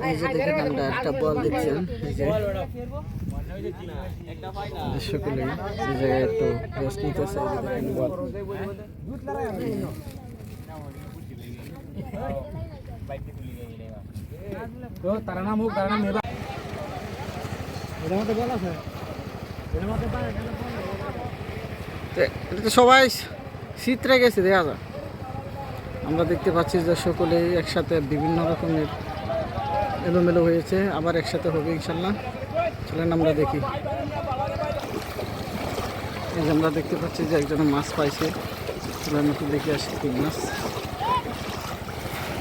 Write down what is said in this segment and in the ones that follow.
এই যে দেখেন আমরা একটা বল দেখছেন, সকলে এই জায়গায় একটু রেস্ট নিতেছে। এই যে দেখেন বল, তারা নাম হোক, তারা নাম বল আছে। এটা তো সবাই চিত্রে গেছে, দেখা যায়। আমরা দেখতে পাচ্ছি যে সকলেই একসাথে বিভিন্ন রকমের এলোমেলো হয়েছে, আবার একসাথে হবে ইনশাল্লাহ। চলেন আমরা দেখি। এই যে আমরা দেখতে পাচ্ছি যে একজন মাছ পাইছে, চলেন একটু দেখে আসি কি মাছ।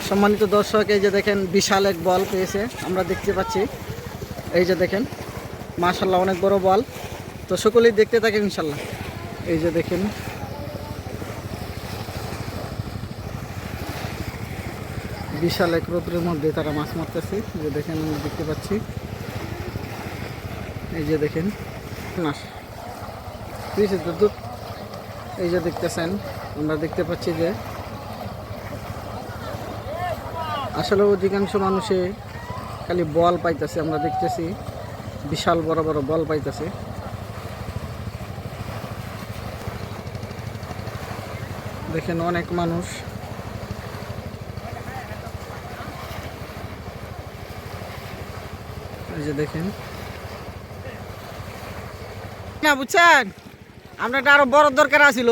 সম্মানিত দর্শক, এই যে দেখেন বিশাল এক বল পেয়েছে, আমরা দেখতে পাচ্ছি। এই যে দেখেন মাশাআল্লাহ অনেক বড় বল। তো সকলেই দেখতে থাকেন ইনশাল্লাহ। এই যে দেখেন বিশাল এক রোদ্রের মধ্যে তারা মাছ মারতেছে। যে দেখেন আমরা দেখতে পাচ্ছি। এই যে দেখেন মাছ এই যে দেখতেছেন, আমরা দেখতে পাচ্ছি যে আসলে অধিকাংশ মানুষে খালি বল পাইতেছে। আমরা দেখতেছি বিশাল বড় বড় বল পাইতেছে। দেখেন অনেক মানুষ। এই যে দেখেন না, বুঝছেন, আমরা আরো বড় দরকার আছিল।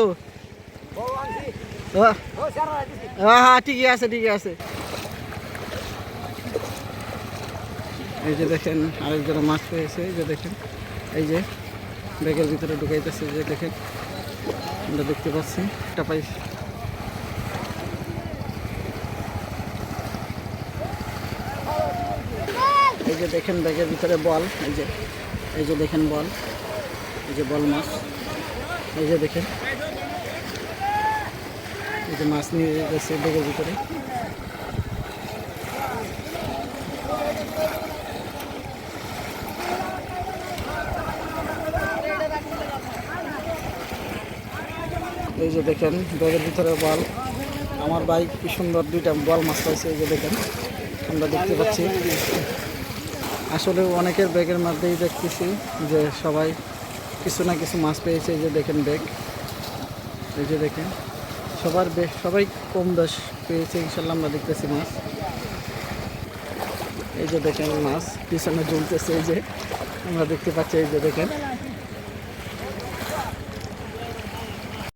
হ্যাঁ ঠিকই আছে, ঠিকই আছে। এই যে দেখেন আরেকজন মাছ পেয়েছে। এই যে দেখেন, এই যে ব্যাগের ভিতরে ঢুকাইতেছে। যে দেখেন আমরা দেখতে পাচ্ছি একটা পাইছি। এই যে দেখেন ব্যাগের ভিতরে বল। এই যে দেখেন বল, এই যে বল মাছ। এই যে দেখেন এই যে মাছ নিয়ে গেছে ব্যাগের ভিতরে। এই যে দেখেন ব্যাগের ভিতরে বল। আমার ভাই কি সুন্দর দুইটা বল মাছ পাইছে। এই যে দেখেন আমরা দেখতে পাচ্ছি। আসলে অনেকের ব্যাগের মধ্যেই দেখতেছি যে সবাই কিছু না কিছু মাছ পেয়েছে। এই যে দেখেন ব্যাগ, এই যে দেখেন সবাই কম বেশ পেয়েছে ইনশাল্লাহ। আমরা দেখতেছি মাছ। এই যে দেখেন মাছ পিছনে ঝুলতেছে। এই যে আমরা দেখতে পাচ্ছি। এই যে দেখেন